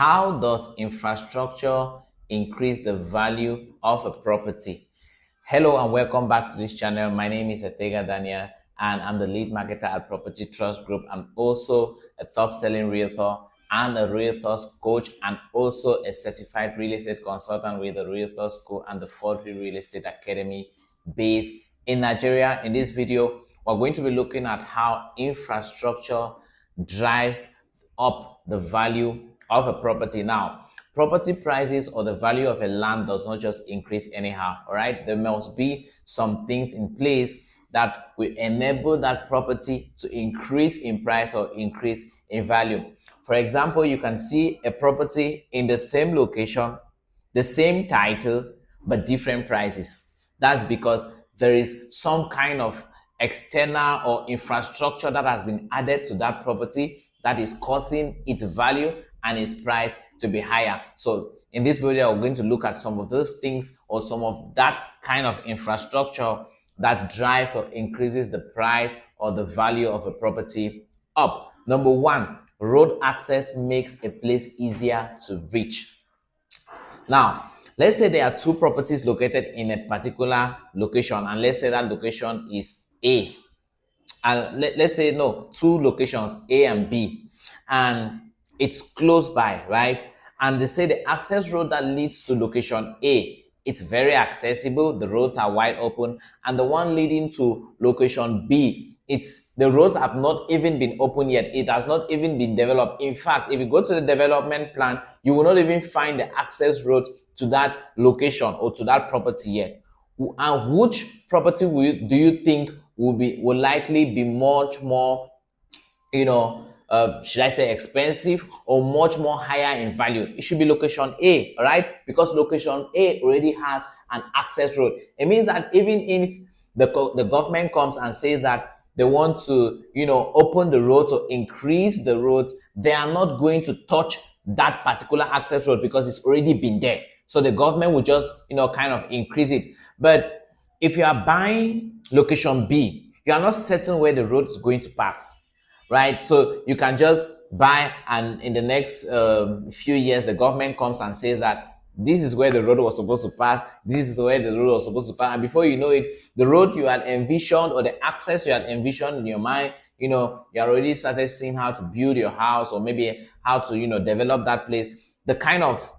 How does infrastructure increase the value of a property? Hello and welcome back to this channel. My name is Etega Daniel and I'm the lead marketer at Property Trust Group. I'm also a top-selling realtor and a realtor's coach, and also a certified real estate consultant with the Realtor School and the Forgery Real Estate Academy based in Nigeria. In this video, we're going to be looking at how infrastructure drives up the value of a property. Now, property prices or the value of a land does not just increase anyhow, all right? There must be some things in place that will enable that property to increase in price or increase in value. For example, you can see a property in the same location, the same title, but different prices. That's because there is some kind of external or infrastructure that has been added to that property that is causing its value and its price to be higher. So in this video, we're going to look at some of those things or some of that kind of infrastructure that drives or increases the price or the value of a property up. Number one, road access makes a place easier to reach. Now, let's say there are two properties located in a particular location, and let's say that location is A. And let's say, no, two locations, A and B, and it's close by, right? And they say the access road that leads to location A, it's very accessible, the roads are wide open, and the one leading to location B, the roads have not even been open yet. It has not even been developed. In fact, if you go to the development plan, you will not even find the access road to that location or to that property yet. And which property do you think will likely be much more, should I say expensive or much more higher in value? It should be location A, all right? Because location A already has an access road. It means that even if the government comes and says that they want to, open the road to increase the roads, they are not going to touch that particular access road because it's already been there. So the government will just, kind of increase it. But if you are buying location B, you are not certain where the road is going to pass, right? So you can just buy, and in the next few years, the government comes and says that this is where the road was supposed to pass, this is where the road was supposed to pass, and before you know it, the road you had envisioned or the access you had envisioned in your mind, you already started seeing how to build your house or maybe how to, develop that place. The kind of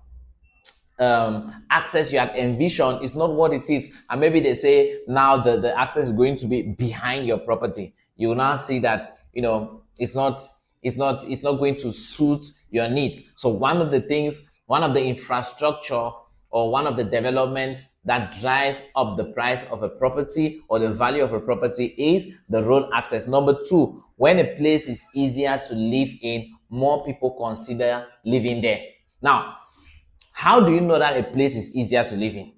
access you had envisioned is not what it is, and maybe they say now the access is going to be behind your property. You will now see that it's not going to suit your needs. So one of the infrastructure or one of the developments that drives up the price of a property or the value of a property is the road access. Number two, when a place is easier to live in, more people consider living there. Now, how do you know that a place is easier to live in?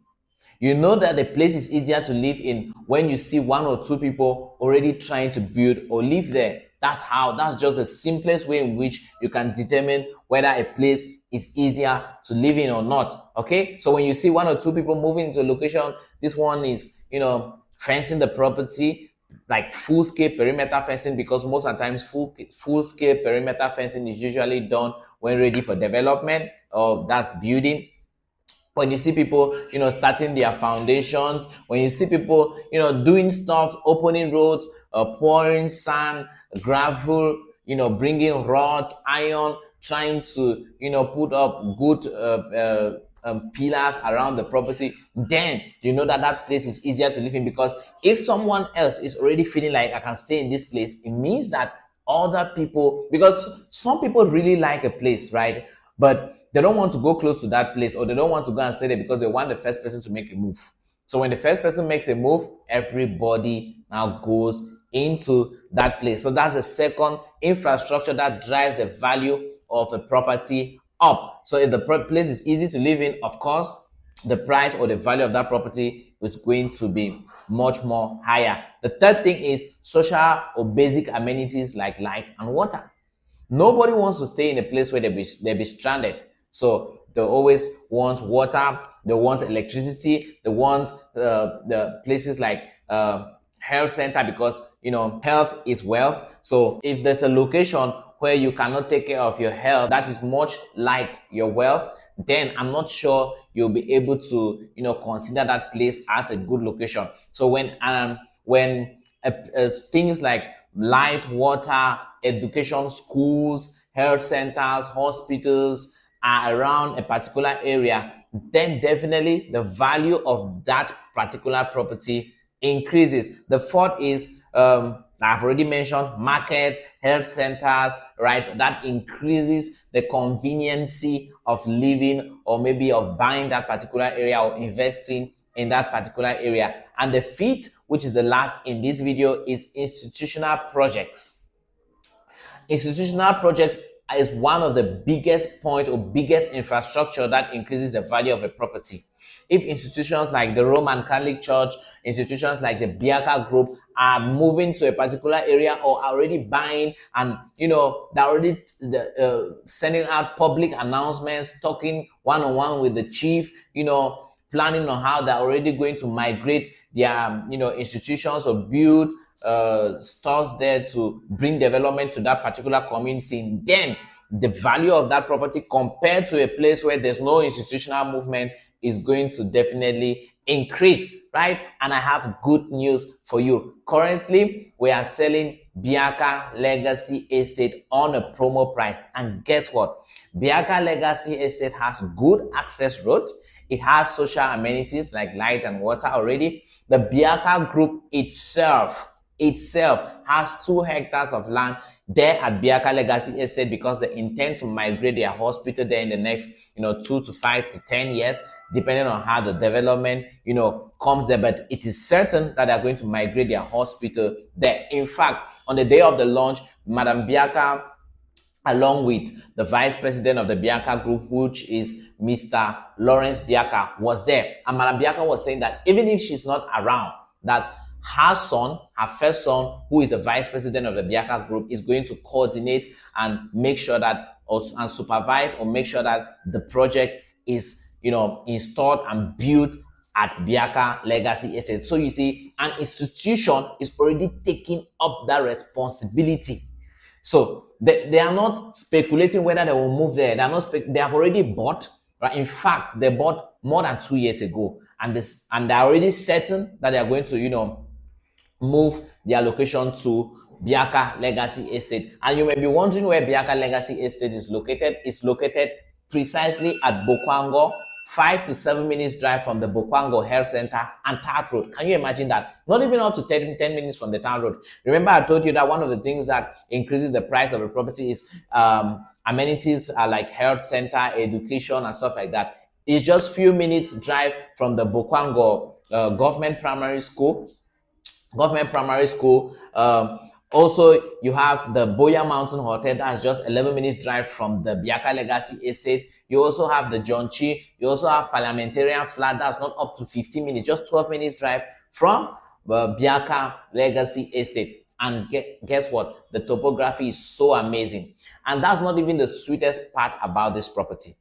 You know that a place is easier to live in when you see one or two people already trying to build or live there. That's just the simplest way in which you can determine whether a place is easier to live in or not. Okay, so when you see one or two people moving into a location, this one is fencing the property, like full-scale perimeter fencing, because most of the times full-scale perimeter fencing is usually done when ready for development, or that's building. When you see people, starting their foundations, when you see people, doing stuff, opening roads, pouring sand, gravel, bringing rods, iron, trying to, put up good pillars around the property, then you know that place is easier to live in. Because if someone else is already feeling like I can stay in this place, it means that other people, because some people really like a place, right? But they don't want to go close to that place, or they don't want to go and stay there because they want the first person to make a move. So when the first person makes a move, everybody now goes into that place. So that's the second infrastructure that drives the value of a property up. So if the place is easy to live in, of course, the price or the value of that property is going to be much more higher. The third thing is social or basic amenities like light and water. Nobody wants to stay in a place where they be stranded. So they always want water, they want electricity, they want the places like health center, because health is wealth. So if there's a location where you cannot take care of your health, that is much like your wealth, then I'm not sure you'll be able to, consider that place as a good location. So when things like light, water, education, schools, health centers, hospitals are around a particular area, then definitely the value of that particular property increases. The fourth is, I've already mentioned, markets, health centers, right? That increases the conveniency of living or maybe of buying that particular area or investing in that particular area. And the fifth, which is the last in this video, is institutional projects. Institutional projects is one of the biggest points or biggest infrastructure that increases the value of a property. If institutions like the Roman Catholic Church, institutions like the Biaka Group are moving to a particular area or are already buying, and they're already sending out public announcements, talking one-on-one with the chief, planning on how they're already going to migrate their institutions or build stores there to bring development to that particular community, then the value of that property compared to a place where there's no institutional movement is going to definitely increase, right? And I have good news for you. Currently, we are selling Biaka Legacy Estate on a promo price. And guess what? Biaka Legacy Estate has good access road. It has social amenities like light and water already. The Biaka Group itself has 2 hectares of land there at Biaka Legacy Estate because they intend to migrate their hospital there in the next 2 to 5 to 10 years, depending on how the development comes there. But it is certain that they're going to migrate their hospital there. In fact, on the day of the launch, Madam Biaka, along with the vice president of the Biaka Group, which is Mr. Lawrence Biaka, was there. And Madam Biaka was saying that even if she's not around, that her son, her first son, who is the vice president of the Biaka Group, is going to coordinate and make sure that, and supervise or make sure that the project is, installed and built at Biaka Legacy Estate. So you see, an institution is already taking up that responsibility. So they are not speculating whether they will move there. They have already bought, right? In fact, they bought more than 2 years ago, and they're already certain that they are going to, move their location to Biaka Legacy Estate. And you may be wondering where Biaka Legacy Estate is located. It's located precisely at Bokwango, 5 to 7 minutes drive from the Bokwango Health Center and Third Road. Can you imagine that? Not even up to 10 minutes from the Third Road. Remember, I told you that one of the things that increases the price of a property is amenities like health center, education, and stuff like that. It's just few minutes drive from the Bokwango Government Primary School. Also, you have the Buea Mountain Hotel. That's just 11 minutes drive from the Biaka Legacy Estate. You also have the John Chi. You also have Parliamentarian Flat. That's not up to 15 minutes, just 12 minutes drive from the Biaka Legacy Estate. And guess what? The topography is so amazing. And that's not even the sweetest part about this property.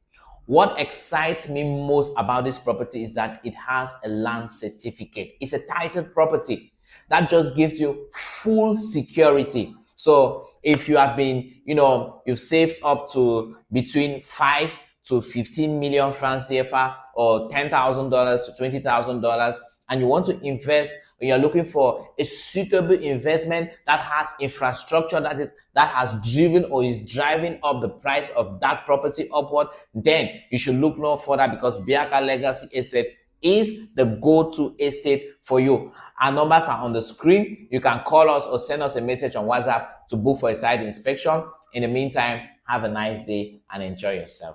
What excites me most about this property is that it has a land certificate. It's a titled property. That just gives you full security. So if you have been, you've saved up to between 5 to 15 million francs CFA or $10,000 to $20,000, and you want to invest, or you're looking for a suitable investment that has infrastructure that has driven or is driving up the price of that property upward, then you should look no further, because Biaka Legacy Estate is the go-to estate for you. Our numbers are on the screen. You can call us or send us a message on WhatsApp to book for a site inspection. In the meantime, have a nice day and enjoy yourself.